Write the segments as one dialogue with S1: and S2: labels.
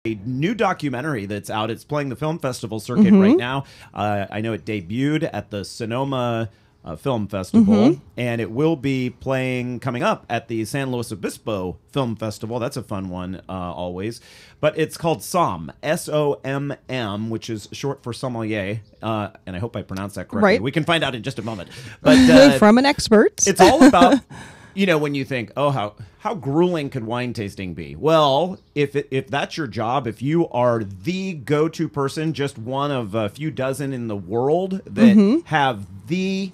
S1: a new documentary that's out. It's playing the film festival circuit right now. I know it debuted at the Sonoma Film Festival, and it will be playing coming up at the San Luis Obispo Film Festival. That's a fun one always. But it's called Somm, S-O-M-M, which is short for sommelier, and I hope I pronounced that correctly.
S2: Right.
S1: We can find out in just a moment. But
S2: from an expert.
S1: It's all about, you know, when you think, oh, how grueling could wine tasting be? Well, if that's your job, if you are the go-to person, just one of a few dozen in the world that have the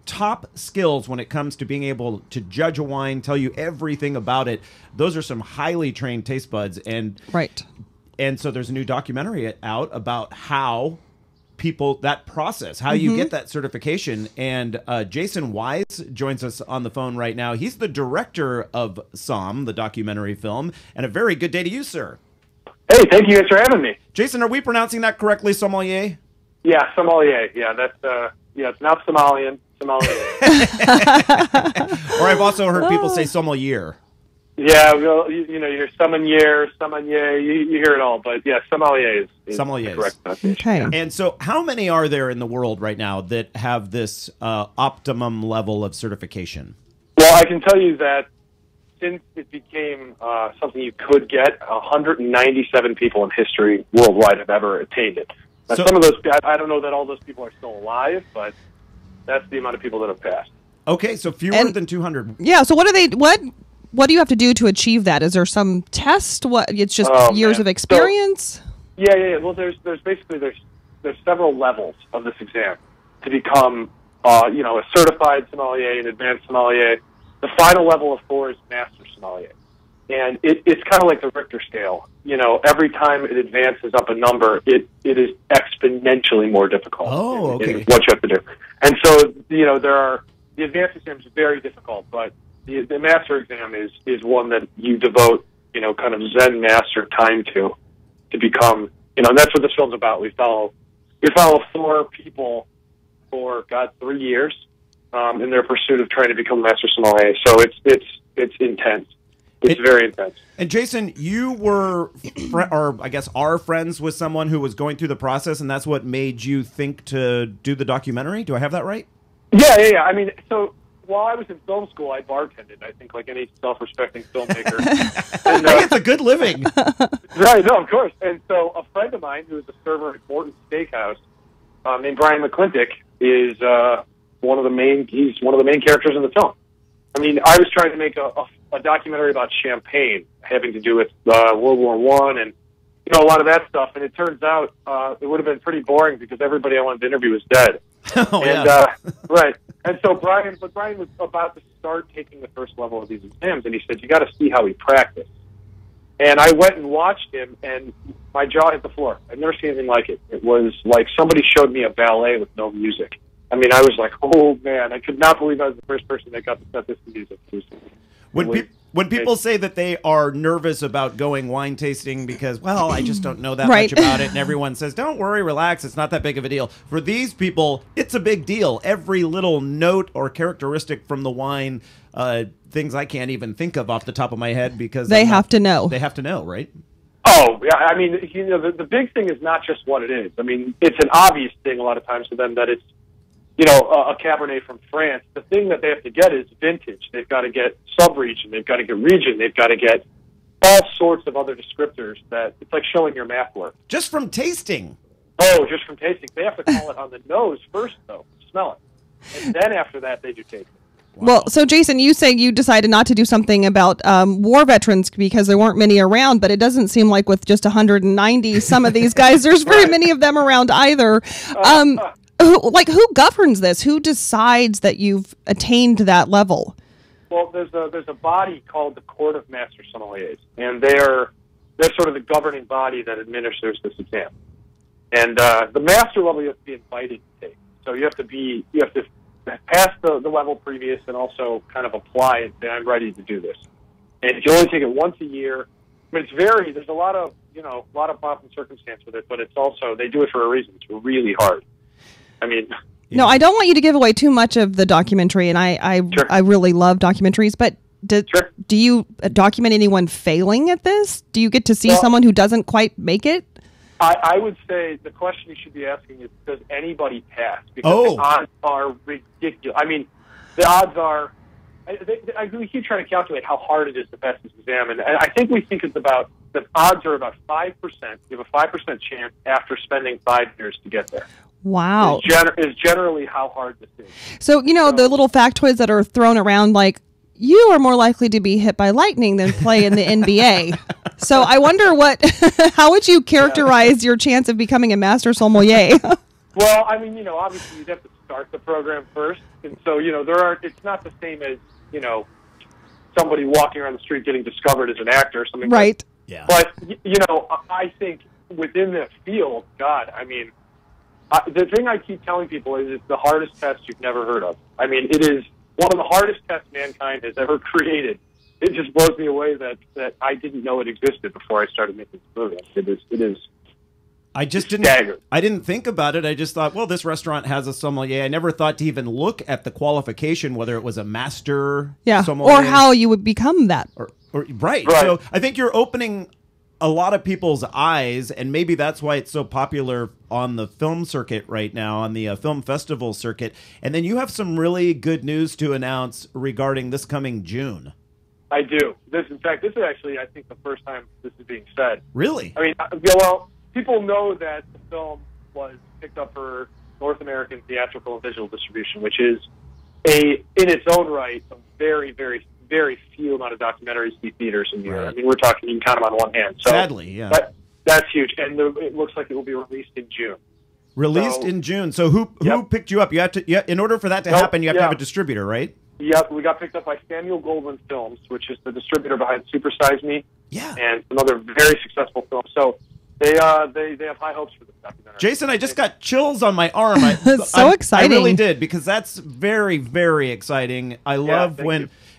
S1: top skills when it comes to being able to judge a wine, tell you everything about it, those are some highly trained taste buds. And so there's a new documentary out about how that process, how you get that certification. And Jason Wise joins us on the phone right now. He's the director of Somm, the documentary film, and a very good day to you, sir.
S3: Hey, thank you guys for having me.
S1: Jason, are we pronouncing that correctly, sommelier?
S3: Yeah, sommelier. Yeah, that's it's not Somalian. Sommelier.
S1: Or I've also heard people say sommelier.
S3: Yeah, well, you know, you're sommelier, you hear it all, but yeah, sommelier is the correct pronunciation.
S2: Okay.
S3: Yeah.
S1: And so how many are there in the world right now that have this optimum level of certification?
S3: Well, I can tell you that since it became something you could get, 197 people in history worldwide have ever attained it. Now, some of those, I don't know that all those people are still alive, but that's the amount of people that have passed.
S1: Okay, so fewer than 200.
S2: Yeah, so what do you have to do to achieve that? Is there some test? What it's just years of experience?
S3: So, yeah. Well, there's several levels of this exam to become a certified sommelier, an advanced sommelier. The final level of 4 is master sommelier. And it's kind of like the Richter scale. You know, every time it advances up a number, it is exponentially more difficult in what you have to do. And so, you know, the advanced exam is very difficult, but the master exam is one that you devote, you know, kind of Zen master time to become, you know, and that's what this film's about. We follow 4 people for, 3 years in their pursuit of trying to become a master sommelier. So it's intense. It's very intense. And
S1: Jason, you were, are friends with someone who was going through the process, and that's what made you think to do the documentary? Do I have that right?
S3: Yeah. I mean, so while I was in film school, I bartended, I think, like any self-respecting filmmaker. And,
S1: it's a good living.
S3: Right, no, of course. And so a friend of mine who was a server at Morton's Steakhouse named Brian McClintock is one of the main characters in the film. I mean, I was trying to make a documentary about champagne having to do with World War I and, you know, a lot of that stuff. And it turns out it would have been pretty boring because everybody I wanted to interview was dead. Right. And so Brian was about to start taking the first level of these exams, and he said, you got to see how he practiced. And I went and watched him, and my jaw hit the floor. I've never seen anything like it. It was like somebody showed me a ballet with no music. I mean, I was like, oh, man, I could not believe I was the first person that got to set this to music.
S1: When people say that they are nervous about going wine tasting because, well, I just don't know that much about it, and everyone says, don't worry, relax, it's not that big of a deal. For these people, it's a big deal. Every little note or characteristic from the wine, things I can't even think of off the top of my head because
S2: they have to know.
S1: They have to know, right?
S3: Oh, yeah. I mean, you know, the big thing is not just what it is. I mean, it's an obvious thing a lot of times to them that it's, you know, a Cabernet from France. The thing that they have to get is vintage. They've got to get sub-region. They've got to get region. They've got to get all sorts of other descriptors that it's like showing your math work.
S1: Just from tasting.
S3: Oh, just from tasting. They have to call it on the nose first, though. Smell it. And then after that, they do tasting.
S2: Wow. Well, so Jason, you say you decided not to do something about war veterans because there weren't many around, but it doesn't seem like with just 190, some of these guys, there's very many of them around either. Who governs this? Who decides that you've attained that level?
S3: Well, there's a body called the Court of Master Sommeliers, and they're sort of the governing body that administers this exam. And the master level you have to be invited to take. So you have to pass the level previous and also kind of apply and say, I'm ready to do this. And you only take it once a year. I mean, there's a lot of pomp and circumstance with it, but it's also, they do it for a reason. It's really hard. I mean,
S2: no, I don't want you to give away too much of the documentary, and I really love documentaries, but
S3: Sure.
S2: Do you document anyone failing at this? Do you get to see someone who doesn't quite make it?
S3: I would say the question you should be asking is, does anybody pass? Because the odds are ridiculous. I mean, the odds are, we keep trying to calculate how hard it is to pass this exam, and I think we think the odds are about 5%. You have a 5% chance after spending 5 years to get there.
S2: Wow.
S3: Is generally how hard this is.
S2: So, the little factoids that are thrown around, like, you are more likely to be hit by lightning than play in the NBA. So I wonder how would you characterize your chance of becoming a master sommelier?
S3: Well, I mean, obviously you'd have to start the program first. And so, it's not the same as, somebody walking around the street getting discovered as an actor or something.
S2: Right.
S1: Yeah.
S3: But, I think within the field, God, I mean, the thing I keep telling people is it's the hardest test you've never heard of. I mean, it is one of the hardest tests mankind has ever created. It just blows me away that I didn't know it existed before I started making this movie. It is. I
S1: didn't think about it. I just thought, well, this restaurant has a sommelier. I never thought to even look at the qualification, whether it was a master sommelier.
S2: Or how you would become that.
S1: Right. So I think you're opening a lot of people's eyes, and maybe that's why it's so popular on the film circuit right now, on the film festival circuit. And then you have some really good news to announce regarding this coming June.
S3: I do. This is actually, I think, the first time this is being said.
S1: Really?
S3: I mean, people know that the film was picked up for North American theatrical and visual distribution, which is in its own right, a very, very, very few amount of documentaries see theaters in the year. I mean, we're talking, you can count them on one hand. So
S1: sadly, yeah.
S3: That's huge. And it looks like it will be released in June.
S1: In June. So who picked you up? You have to, in order for that to happen, you have to have a distributor, right?
S3: Yep, we got picked up by Samuel Goldwyn Films, which is the distributor behind Super Size Me, and some other very successful films. So they have high hopes for this documentary.
S1: Jason, I just got chills on my arm.
S2: So exciting!
S1: I really did, because that's very, very exciting. I love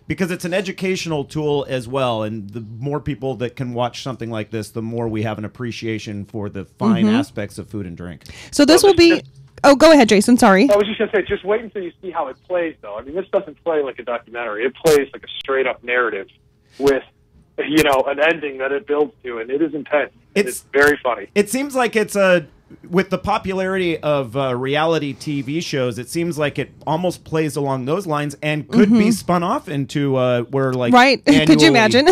S1: because it's an educational tool as well, and the more people that can watch something like this, the more we have an appreciation for the fine aspects of food and drink.
S2: So this will be. Oh, go ahead, Jason. Sorry.
S3: I was just going to say, just wait until you see how it plays, though. I mean, this doesn't play like a documentary. It plays like a straight-up narrative with, an ending that it builds to, and it is intense. It's very funny.
S1: It seems like it's with the popularity of reality TV shows, it seems like it almost plays along those lines and could be spun off into where, like,
S2: right?
S1: Annually.
S2: Could you imagine?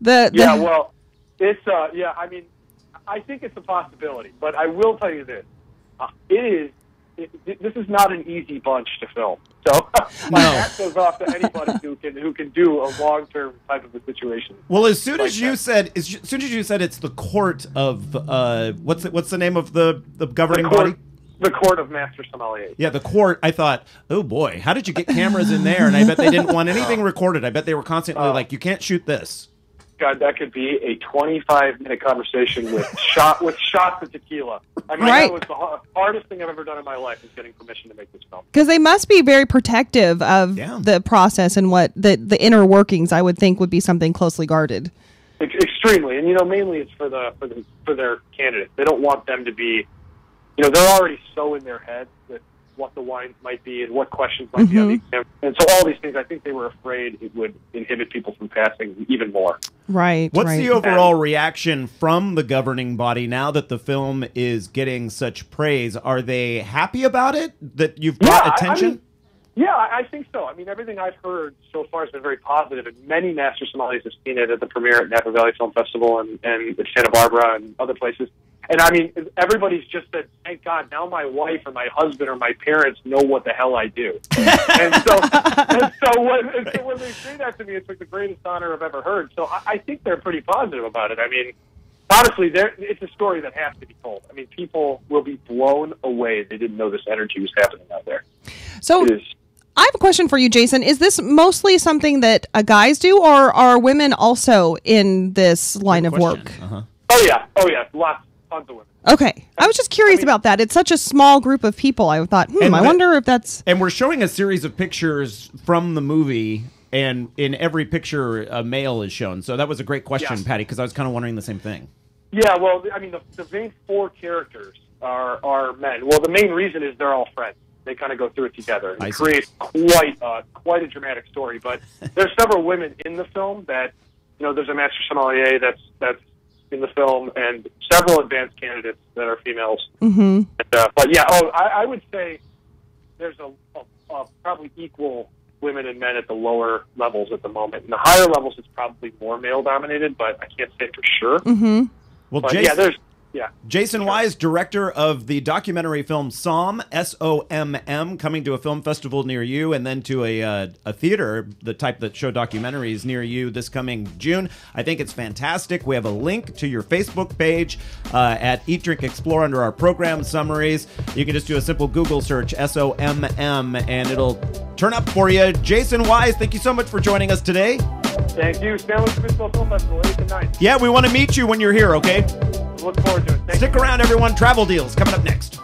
S3: Yeah, well, it's I mean, I think it's a possibility, but I will tell you this. This is not an easy bunch to film. So my hat goes off to anybody who can do a long-term type of a situation.
S1: Well, as soon as you said it's the court of what's the name of the governing body?
S3: The Court of Master Sommeliers.
S1: Yeah, the court. I thought, oh boy, how did you get cameras in there? And I bet they didn't want anything recorded. I bet they were constantly like, you can't shoot this.
S3: God, that could be a 25-minute conversation with shots of tequila. I mean,
S2: right.
S3: That was the hardest thing I've ever done in my life, is getting permission to make this film.
S2: Because they must be very protective of the process, and what the inner workings, I would think, would be something closely guarded.
S3: Extremely, and mainly it's for their candidates. They don't want them to be, they're already so in their head with what the wines might be and what questions might be on the exam. And so all these things, I think they were afraid it would inhibit people from passing even more.
S2: Right.
S1: What's the overall reaction from the governing body now that the film is getting such praise? Are they happy about it, that you've brought attention?
S3: I think so. I mean, everything I've heard so far has been very positive, and many master sommeliers have seen it at the premiere at Napa Valley Film Festival and at Santa Barbara and other places. And I mean, everybody's just said, thank God, now my wife or my husband or my parents know what the hell I do. and so when they say that to me, it's like the greatest honor I've ever heard. So I think they're pretty positive about it. I mean, honestly, it's a story that has to be told. I mean, people will be blown away. They didn't know this energy was happening out there.
S2: So I have a question for you, Jason. Is this mostly something that guys do, or are women also in this line of work?
S3: Oh, yeah. Tons of women.
S2: Okay. I was just curious about that. It's such a small group of people. I thought, I wonder if that's...
S1: And we're showing a series of pictures from the movie, and in every picture, a male is shown. So that was a great question, Patty, because I was kind of wondering the same thing.
S3: Yeah, well, I mean, the main four characters are men. Well, the main reason is they're all friends. They kind of go through it together. And
S1: I
S3: it
S1: see.
S3: creates quite a dramatic story. But there's several women in the film that, there's a master sommelier that's in the film, and several advanced candidates that are females.
S2: Mm-hmm.
S3: But yeah, I would say there's a probably equal women and men at the lower levels at the moment. In the higher levels, it's probably more male dominated, but I can't say for sure.
S2: Mm-hmm.
S1: Well,
S3: But
S1: Jason,
S3: yeah.
S1: Jason Wise, director of the documentary film Somm, S-O-M-M, coming to a film festival near you, and then to a theater, the type that show documentaries near you this coming June. I think it's fantastic. We have a link to your Facebook page at Eat, Drink, Explore under our program summaries. You can just do a simple Google search, S-O-M-M, and it'll turn up for you. Jason Wise, thank you so much for joining us today.
S3: Thank you. Stanley Smithville Film Festival, 8th and 9th.
S1: Yeah, we want to meet you when you're here, okay?
S3: Look forward to it. Thank
S1: Stick
S3: you.
S1: around, everyone. Travel deals coming up next.